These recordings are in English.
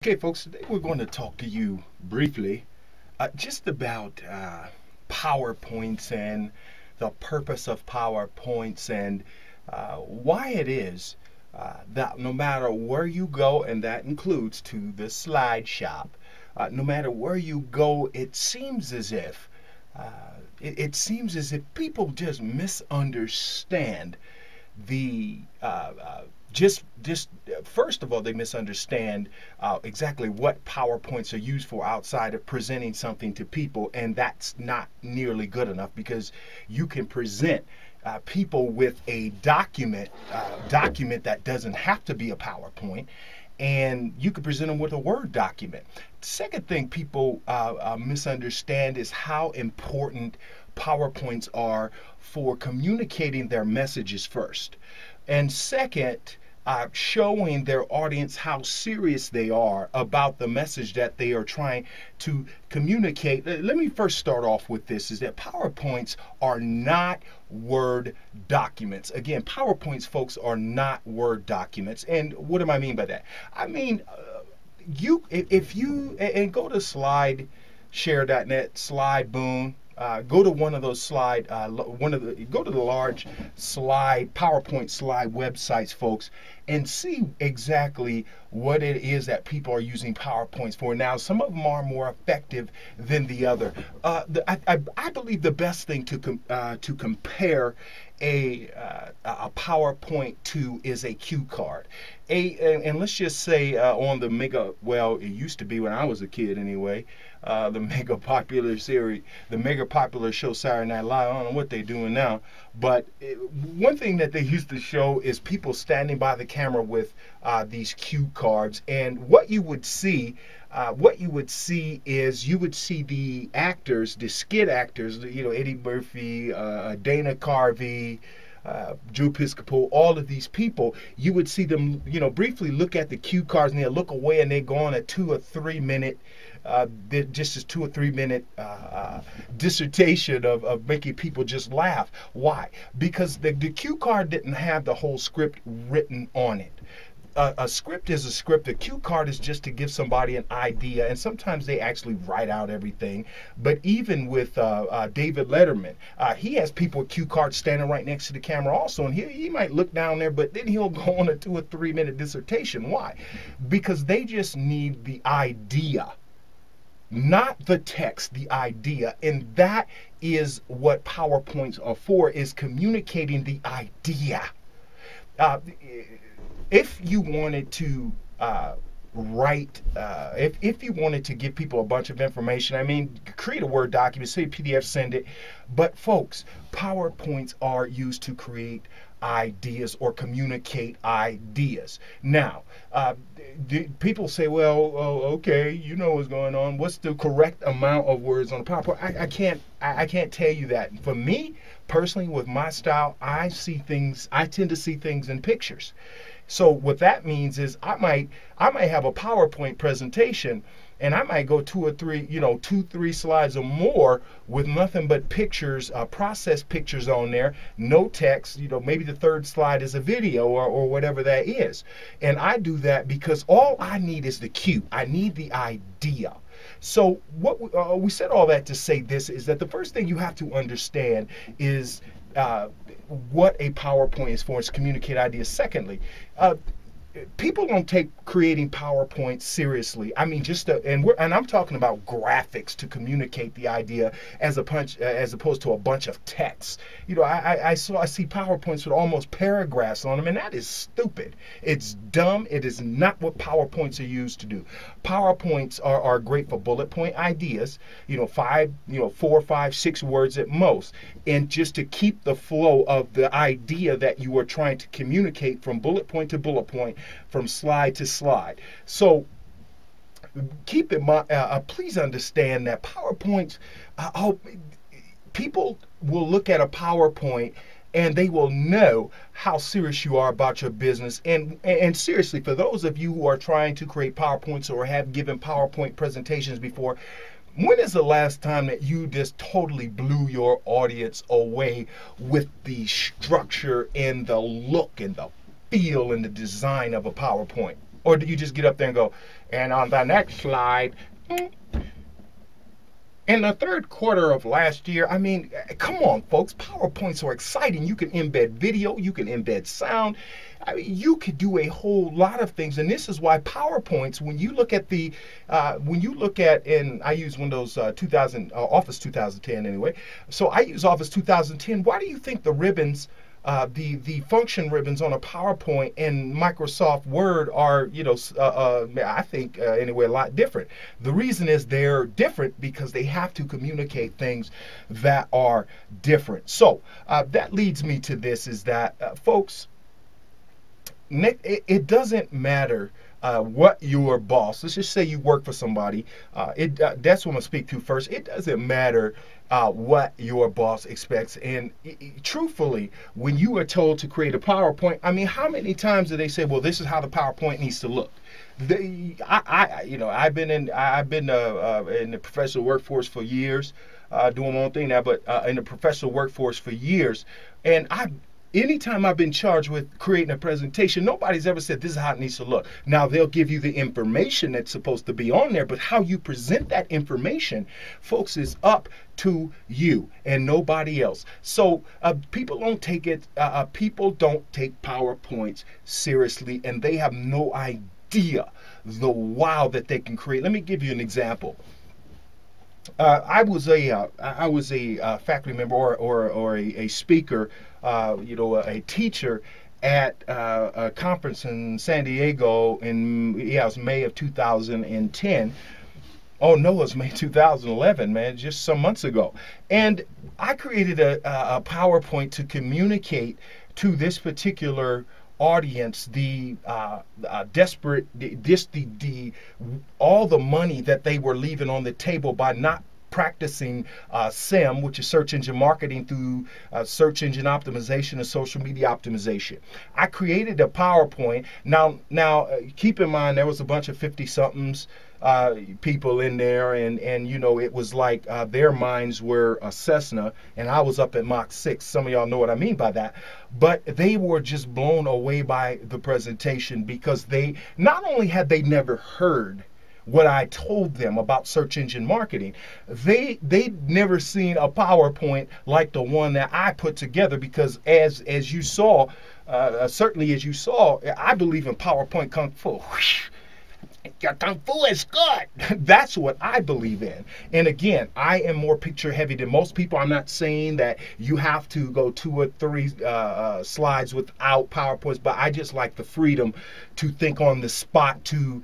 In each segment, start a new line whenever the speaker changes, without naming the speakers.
Okay, folks, today we're going to talk to you briefly just about PowerPoints and the purpose of PowerPoints and why it is that no matter where you go, and that includes to the slide shop, no matter where you go, it seems as if people just misunderstand the just first of all, they misunderstand exactly what PowerPoints are used for outside of presenting something to people, and that's not nearly good enough because you can present people with a document that doesn't have to be a PowerPoint, and you can present them with a Word document. Second thing people misunderstand is how important PowerPoints are for communicating their messages first. And second, showing their audience how serious they are about the message that they are trying to communicate. Let me first start off with this, is that PowerPoints are not Word documents. Again, PowerPoints, folks, are not Word documents. And what do I mean by that? I mean, if you and go to slideshare.net, SlideBoom, go to one of those go to the large slide PowerPoint slide websites, folks, and see exactly what it is that people are using PowerPoints for. Now, some of them are more effective than the other. I believe the best thing to compare a PowerPoint to is a cue card. And let's just say on the mega, well, it used to be when I was a kid anyway, the mega popular show Saturday Night Live. I don't know what they're doing now, but one thing that they used to show is people standing by the camera with these cue cards, and what you would see is you would see the actors, the skit actors, Eddie Murphy, Dana Carvey, Drew Piscopo, all of these people. You would see them, briefly look at the cue cards, and they'll look away, and they go on a 2 or 3 minute, just a 2 or 3 minute dissertation of making people just laugh. Why? Because the cue card didn't have the whole script written on it. A script is a script. A cue card is just to give somebody an idea, and sometimes they actually write out everything. But even with David Letterman, he has people with cue cards standing right next to the camera also, and he might look down there, but then he'll go on a 2 or 3 minute dissertation. Why? Because they just need the idea, not the text, the idea. And that is what PowerPoints are for, is communicating the idea. If you wanted to if you wanted to give people a bunch of information, I mean, create a Word document, say a PDF, send it. But folks, PowerPoints are used to create ideas or communicate ideas. Now, people say, well, okay, you know what's going on. What's the correct amount of words on a PowerPoint? I can't tell you that. For me, personally, with my style, I tend to see things in pictures. So what that means is I might have a PowerPoint presentation, and I might go 2 or 3, 2-3 slides or more with nothing but pictures, processed pictures on there, no text. Maybe the third slide is a video or whatever that is. And I do that because all I need is the cue. I need the idea. So what we said all that to say this is that the first thing you have to understand is what a PowerPoint is for, is to communicate ideas. Secondly, people don't take creating PowerPoints seriously. I mean, and I'm talking about graphics to communicate the idea as opposed to a bunch of text. I see PowerPoints with almost paragraphs on them, and that is stupid. It's dumb. It is not what PowerPoints are used to do. PowerPoints are great for bullet point ideas, 4, 5, 6 words at most, and just to keep the flow of the idea that you are trying to communicate from bullet point to bullet point, from slide to slide. So keep in mind, please understand that PowerPoints, people will look at a PowerPoint and they will know how serious you are about your business. And seriously, for those of you who are trying to create PowerPoints or have given PowerPoint presentations before, when is the last time that you just totally blew your audience away with the structure and the look and the feel and the design of a PowerPoint? Or do you just get up there and go, and on the next slide, in the third quarter of last year, I mean, come on, folks. PowerPoints are exciting. You can embed video, you can embed sound. I mean, you could do a whole lot of things, and this is why PowerPoints. When you look at and I use Windows 2000, Office 2010 anyway. So I use Office 2010. Why do you think the ribbons? The function ribbons on a PowerPoint and Microsoft Word are, I think anyway, a lot different. The reason is they're different because they have to communicate things that are different. So that leads me to this: is that folks, it doesn't matter what your boss. Let's just say you work for somebody. That's what I'm gonna speak to first. It doesn't matter what your boss expects. And truthfully, when you are told to create a PowerPoint, I mean, how many times do they say, "Well, this is how the PowerPoint needs to look"? I've been in the professional workforce for years, doing my own thing now, but in the professional workforce for years, and anytime I've been charged with creating a presentation, nobody's ever said this is how it needs to look. Now, they'll give you the information that's supposed to be on there, but how you present that information, folks, is up to you and nobody else. So people don't take PowerPoints seriously, and they have no idea the wow that they can create. Let me give you an example. I was a faculty member or a speaker, a teacher at a conference in San Diego it was May of 2010. Oh no, it was May 2011, man, just some months ago. And I created a PowerPoint to communicate to this particular audience the desperate, all the money that they were leaving on the table by not practicing SEM, which is search engine marketing, through search engine optimization and social media optimization. I created a PowerPoint. Now, keep in mind there was a bunch of 50-somethings people in there, and it was like their minds were a Cessna, and I was up at Mach 6. Some of y'all know what I mean by that. But they were just blown away by the presentation because they not only had they never heard what I told them about search engine marketing, they'd never seen a PowerPoint like the one that I put together, because as you saw, certainly as you saw, I believe in PowerPoint Kung Fu. Your Kung Fu is good. That's what I believe in. And again, I am more picture heavy than most people. I'm not saying that you have to go 2 or 3 slides without PowerPoints, but I just like the freedom to think on the spot, to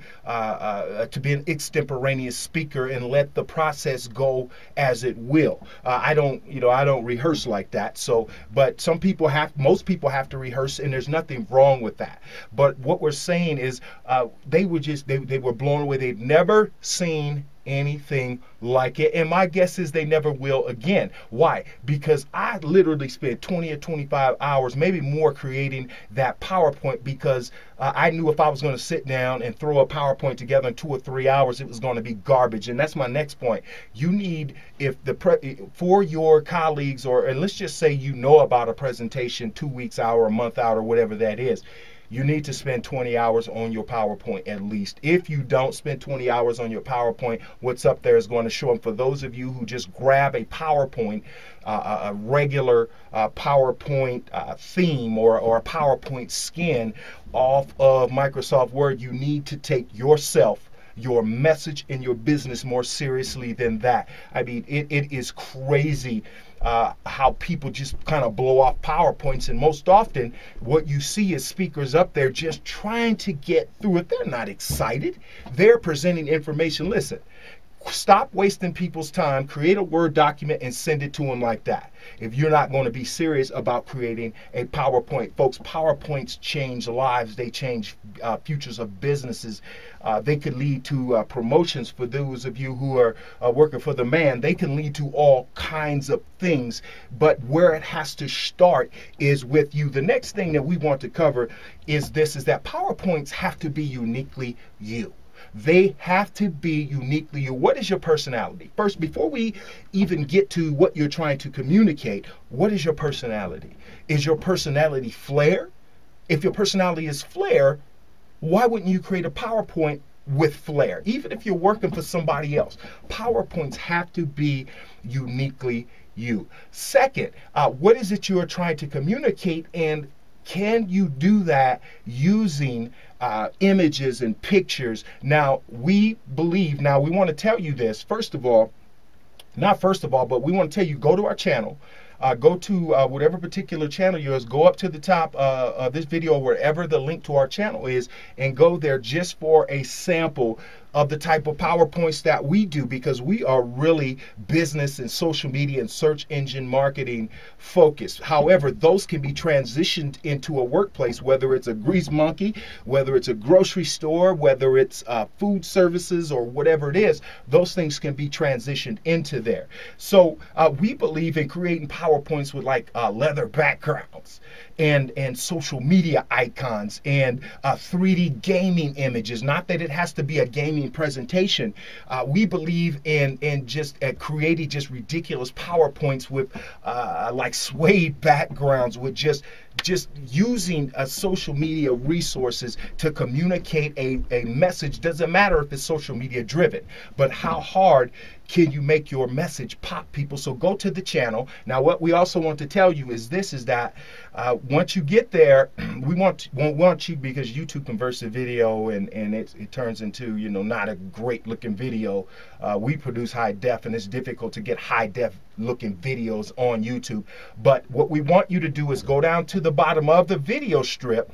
be an extemporaneous speaker and let the process go as it will. I don't rehearse like that. So, but most people have to rehearse, and there's nothing wrong with that. But what we're saying is they were blown away. They've never seen anything like it, and my guess is they never will again. Why? Because I literally spent 20 or 25 hours, maybe more, creating that PowerPoint, because I knew if I was going to sit down and throw a PowerPoint together in 2 or 3 hours, it was going to be garbage. And that's my next point. You need, for your colleagues, and let's just say about a presentation 2 weeks out or a month out or whatever that is, you need to spend 20 hours on your PowerPoint at least. If you don't spend 20 hours on your PowerPoint, what's up there is going to show up. For those of you who just grab a PowerPoint, a regular PowerPoint theme or a PowerPoint skin off of Microsoft Word, you need to take yourself, your message, and your business more seriously than that. I mean, it is crazy how people just kind of blow off PowerPoints, and most often what you see is speakers up there just trying to get through it. They're not excited. They're presenting information. Listen, stop wasting people's time. Create a Word document and send it to them like that. If you're not going to be serious about creating a PowerPoint, folks, PowerPoints change lives. They change futures of businesses. They could lead to promotions for those of you who are working for the man. They can lead to all kinds of things. But where it has to start is with you. The next thing that we want to cover is that PowerPoints have to be uniquely you. They have to be uniquely you. What is your personality? First, before we even get to what you're trying to communicate, what is your personality? Is your personality flair? If your personality is flair, why wouldn't you create a PowerPoint with flair? Even if you're working for somebody else, PowerPoints have to be uniquely you. Second, what is it you are trying to communicate, and can you do that using images and pictures? Now, we want to tell you this, but we want to tell you, go to our channel. Go to whatever particular channel yours, go up to the top of this video, wherever the link to our channel is, and go there just for a sample of the type of PowerPoints that we do, because we are really business and social media and search engine marketing focused. However, those can be transitioned into a workplace, whether it's a grease monkey, whether it's a grocery store, whether it's food services, or whatever it is. Those things can be transitioned into there. So we believe in creating PowerPoints with like leather backgrounds and social media icons and 3D gaming images. Not that it has to be a gaming presentation. We believe in just creating just ridiculous PowerPoints with like suede backgrounds, with just using social media resources to communicate a message. Doesn't matter if it's social media driven, but how hard can you make your message pop, people? So go to the channel. Now, what we also want to tell you is that once you get there, we want you, because YouTube converts the video and it turns into, not a great looking video. We produce high def, and it's difficult to get high def looking videos on YouTube. But what we want you to do is go down to the bottom of the video strip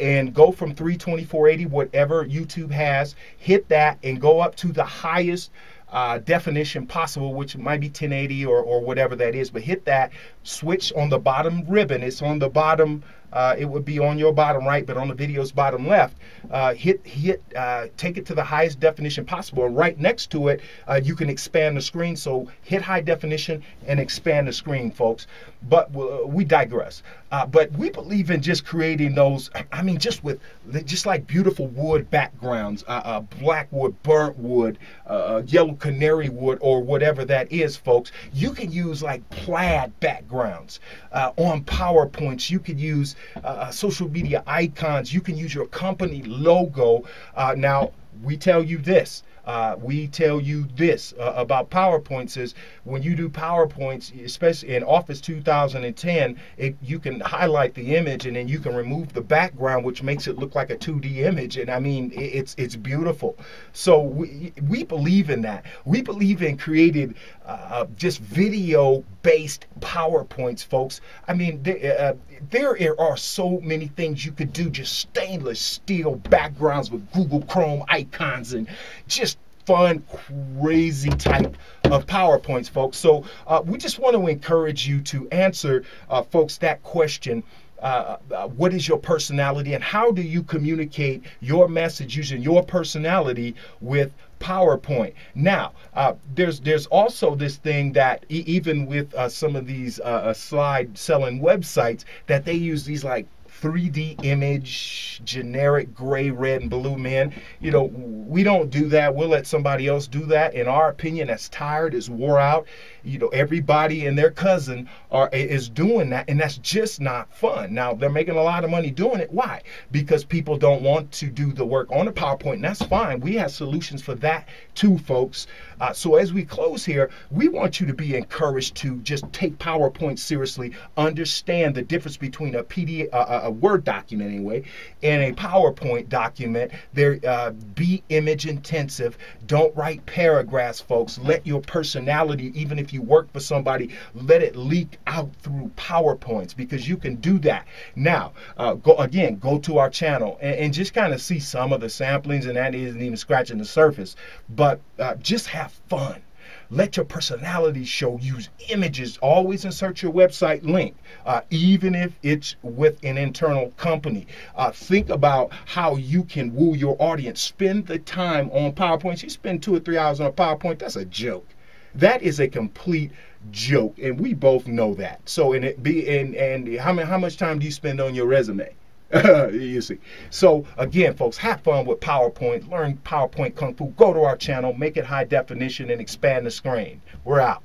and go from 320, 480, whatever YouTube has, hit that and go up to the highest definition possible, which might be 1080 or whatever that is, but hit that, switch on the bottom ribbon. It's on the bottom, it would be on your bottom right, but on the video's bottom left. Take it to the highest definition possible, and right next to it, you can expand the screen. So hit high definition and expand the screen, folks. But we digress. But we believe in just creating those, just like beautiful wood backgrounds, black wood, burnt wood, yellow canary wood, or whatever that is, folks. You can use like plaid backgrounds on PowerPoints. You can use social media icons. You can use your company logo. Now, we tell you this. About PowerPoints is, when you do PowerPoints, especially in Office 2010, you can highlight the image and then you can remove the background, which makes it look like a 2D image. And I mean, it's beautiful. So we believe in that. We believe in creating just video-based PowerPoints, folks. I mean, there are so many things you could do, just stainless steel backgrounds with Google Chrome icons and just fun, crazy type of PowerPoints, folks. So we just want to encourage you to answer, folks, that question. What is your personality, and how do you communicate your message using your personality with PowerPoint? Now, there's also this thing that even with some of these slide selling websites, that they use these like 3D image, generic gray, red, and blue men. We don't do that. We'll let somebody else do that. In our opinion, that's tired, is wore out. Everybody and their cousin is doing that, and that's just not fun. Now, they're making a lot of money doing it. Why? Because people don't want to do the work on a PowerPoint, and that's fine. We have solutions for that too, folks. So as we close here, we want you to be encouraged to just take PowerPoint seriously, understand the difference between a PDF, a Word document anyway, and a PowerPoint document. Be image intensive. Don't write paragraphs, folks. Let your personality, even if you work for somebody, let it leak out through PowerPoints, because you can do that. Now, go to our channel and just kind of see some of the samplings, and that isn't even scratching the surface. But just have fun. Let your personality show. Use images. Always insert your website link, even if it's with an internal company. Think about how you can woo your audience. Spend the time on PowerPoints. You spend 2 or 3 hours on a PowerPoint, that's a joke. That is a complete joke, and we both know that. So, and how much time do you spend on your resume? You see. So again, folks, have fun with PowerPoint. Learn PowerPoint Kung Fu. Go to our channel, make it high definition, and expand the screen. We're out.